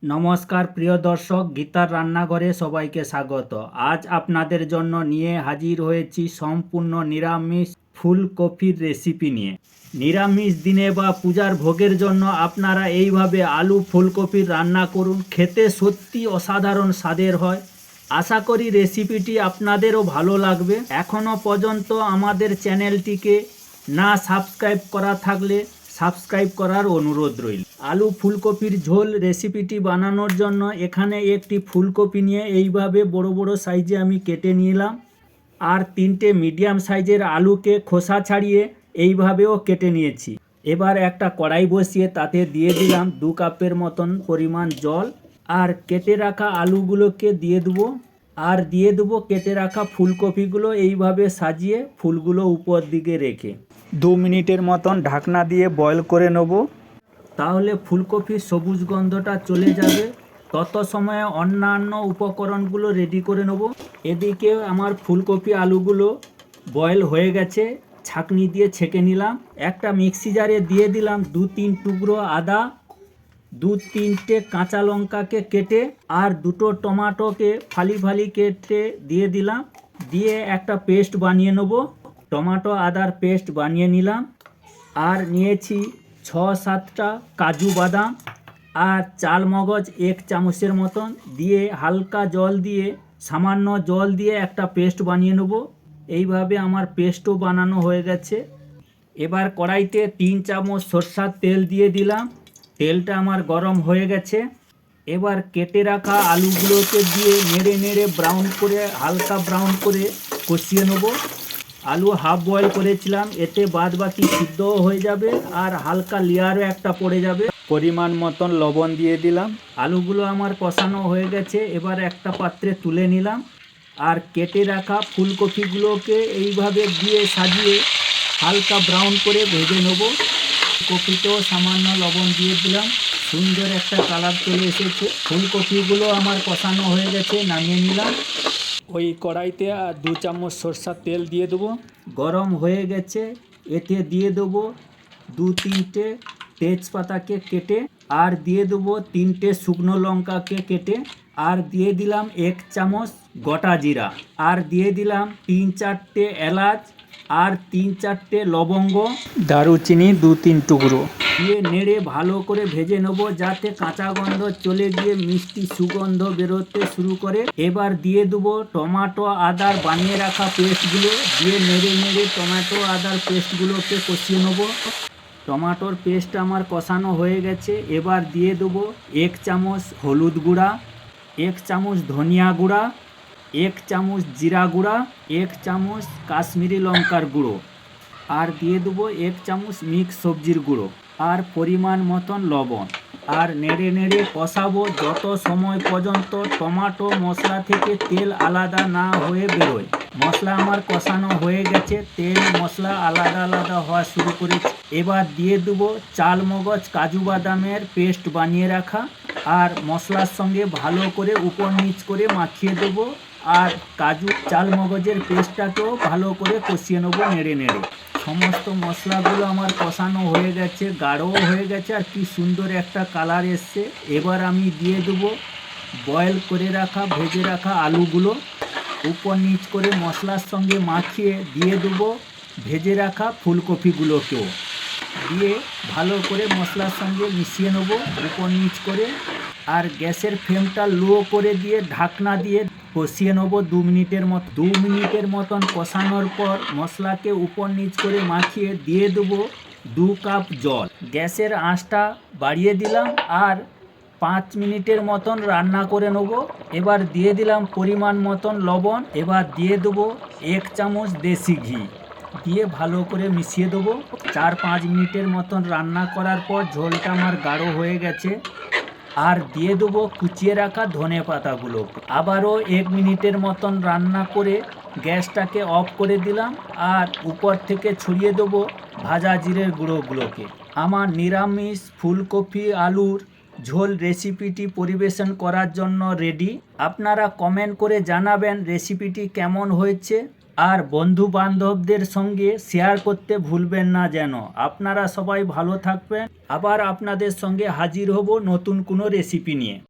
নমস্কার প্রিয় দর্শক, গীতার রান্নাঘরে সবাইকে স্বাগত। আজ আপনাদের জন্য নিয়ে হাজির হয়েছি সম্পূর্ণ নিরামিষ ফুলকপির রেসিপি নিয়ে। নিরামিষ দিনে বা পূজার ভোগের জন্য আপনারা এইভাবে আলু ফুলকপির রান্না করুন, খেতে সত্যি অসাধারণ স্বাদের হয়। আশা করি রেসিপিটি আপনাদেরও ভালো লাগবে। এখনও পর্যন্ত আমাদের চ্যানেলটিকে না সাবস্ক্রাইব করা থাকলে সাবস্ক্রাইব করার অনুরোধ রইল। আলু ফুলকপির ঝোল রেসিপিটি বানানোর জন্য এখানে একটি ফুলকপি নিয়ে এইভাবে বড় বড় সাইজে আমি কেটে নিলাম, আর 3টে মিডিয়াম সাইজের আলুকে খোসা ছাড়িয়ে এইভাবেও কেটে নিয়েছি। এবার একটা কড়াই বসিয়ে তাতে দিয়ে দিলাম 2 কাপের মতন পরিমাণ জল, আর কেটে রাখা আলুগুলোকে দিয়ে দেবো, আর দিয়ে দেবো কেটে রাখা ফুলকপিগুলো এইভাবে সাজিয়ে ফুলগুলো উপর দিকে রেখে 2 মিনিটের মতন ঢাকনা দিয়ে বয়েল করে নেব। তাহলে ফুলকপির সবুজ গন্ধটা চলে যাবে। তত সময়ে অন্যান্য উপকরণগুলো রেডি করে নেব। এদিকে আমার ফুলকপি আলুগুলো বয়েল হয়ে গেছে, ছাঁকনি দিয়ে ছেঁকে নিলাম। একটা মিক্সি জারে দিয়ে দিলাম 2-3 টুকরো আদা, 2-3টে কাঁচা লঙ্কাকে কেটে, আর 2টো টমাটোকে ফালি ফালি কেটে দিয়ে দিলাম। দিয়ে একটা পেস্ট বানিয়ে নেব। টমাটো আদার পেস্ট বানিয়ে নিলাম। আর নিয়েছি 6-7টা কাজু বাদাম আর চাল মগজ 1 চামচের মতন, দিয়ে হালকা জল দিয়ে, সামান্য জল দিয়ে একটা পেস্ট বানিয়ে নেব। এইভাবে আমার পেস্টও বানানো হয়ে গেছে। এবার কড়াইতে 3 চামচ সরষার তেল দিয়ে দিলাম। তেলটা আমার গরম হয়ে গেছে। এবার কেটে রাখা আলুগুলোকে দিয়ে নেড়ে নেড়ে ব্রাউন করে, হালকা ব্রাউন করে কষিয়ে নেব। আলু হাফ বয়েল করেছিলাম, এতে বাদ বাকি সিদ্ধও হয়ে যাবে আর হালকা লেয়ারও একটা পড়ে যাবে। পরিমাণ মতন লবণ দিয়ে দিলাম। আলুগুলো আমার কষানো হয়ে গেছে। এবার একটা পাত্রে তুলে নিলাম, আর কেটে রাখা ফুলকপিগুলোকে এইভাবে দিয়ে সাজিয়ে হালকা ব্রাউন করে ভেজে নেব। কপিতেও সামান্য লবণ দিয়ে দিলাম, সুন্দর একটা কালার চলে এসেছে। ফুলকপিগুলো আমার কষানো হয়ে গেছে, নামিয়ে নিলাম। ওই কড়াইতে আর 2 চামচ সরষার তেল দিয়ে দেবো। গরম হয়ে গেছে, এতে দিয়ে দেবো 2-3টে তেজপাতাকে কেটে, আর দিয়ে দেবো 3টে শুকনো লঙ্কাকে কেটে, আর দিয়ে দিলাম 1 চামচ গোটা জিরা, আর দিয়ে দিলাম 3-4টে এলাচ, আর 3-4টে লবঙ্গ, দারুচিনি 2-3 টুকরো দিয়ে নেড়ে ভালো করে ভেজে নেব, যাতে কাঁচা গন্ধ চলে গিয়ে মিষ্টি সুগন্ধ বেরোতে শুরু করে। এবার দিয়ে দেবো টমাটো আদার বানিয়ে রাখা পেস্টগুলো, দিয়ে নেড়ে নেড়ে টমেটো আদার পেস্টগুলোকে কষিয়ে নেব। টমাটোর পেস্ট আমার কষানো হয়ে গেছে। এবার দিয়ে দেবো 1 চামচ হলুদ গুঁড়া, 1 চামচ ধনিয়া গুঁড়া, 1 চামচ জিরা গুঁড়া, 1 চামচ কাশ্মীরি লঙ্কার গুঁড়ো, আর দিয়ে দেবো 1 চামচ মিক্স সবজির গুঁড়ো, আর পরিমাণ মতন লবণ। আর নেড়ে নেড়ে কষাবো যত সময় পর্যন্ত টমাটো মশলা থেকে তেল আলাদা না হয়ে বেরোয়। মশলা আমার কষানো হয়ে গেছে, তেল মশলা আলাদা আলাদা হওয়া শুরু করেছে। এবার দিয়ে দেবো চাল মগজ কাজু বাদামের পেস্ট বানিয়ে রাখা, আর মশলার সঙ্গে ভালো করে উপর নিচ করে মাখিয়ে দেবো। আর কাজু চাল মগজের পেস্টটাকেও ভালো করে কষিয়ে নেবো নেড়ে নেড়ে। সমস্ত মশলাগুলো আমার কষানো হয়ে গেছে, গাঢ়ও হয়ে গেছে, আর কি সুন্দর একটা কালার এসছে। এবার আমি দিয়ে দেবো বয়েল করে রাখা ভেজে রাখা আলুগুলো, উপর নিচ করে মশলার সঙ্গে মাখিয়ে দিয়ে দেবো ভেজে রাখা ফুলকপিগুলোকেও, দিয়ে ভালো করে মশলার সঙ্গে মিশিয়ে নেব উপর নিচ করে। আর গ্যাসের ফ্লেমটা লো করে দিয়ে ঢাকনা দিয়ে কষিয়ে নেব 2 মিনিটের মতো। 2 মিনিটের মতন কষানোর পর মশলাকে উপর নিচ করে মাখিয়ে দিয়ে দেবো 2 কাপ জল। গ্যাসের আঁচটা বাড়িয়ে দিলাম, আর 5 মিনিটের মতন রান্না করে নেব। এবার দিয়ে দিলাম পরিমাণ মতন লবণ। এবার দিয়ে দেবো 1 চামচ দেশি ঘি, দিয়ে ভালো করে মিশিয়ে দেবো। 4-5 মিনিটের মতন রান্না করার পর ঝোলটা আমার গাঢ় হয়ে গেছে, আর দিয়ে দেবো কুচিয়ে রাখা ধনে পাতাগুলো। আবারও 1 মিনিটের মতন রান্না করে গ্যাসটাকে অফ করে দিলাম, আর উপর থেকে ছড়িয়ে দেবো ভাজা জিরের গুঁড়োগুলোকে। আমার নিরামিষ ফুলকপি আলুর ঝোল রেসিপিটি পরিবেশন করার জন্য রেডি। আপনারা কমেন্ট করে জানাবেন রেসিপিটি কেমন হয়েছে, আর বন্ধু বান্ধবদের সঙ্গে শেয়ার করতে ভুলবেন না যেন। আপনারা সবাই ভালো থাকবেন। আবার আপনাদের সঙ্গে হাজির হব নতুন কোনো রেসিপি নিয়ে।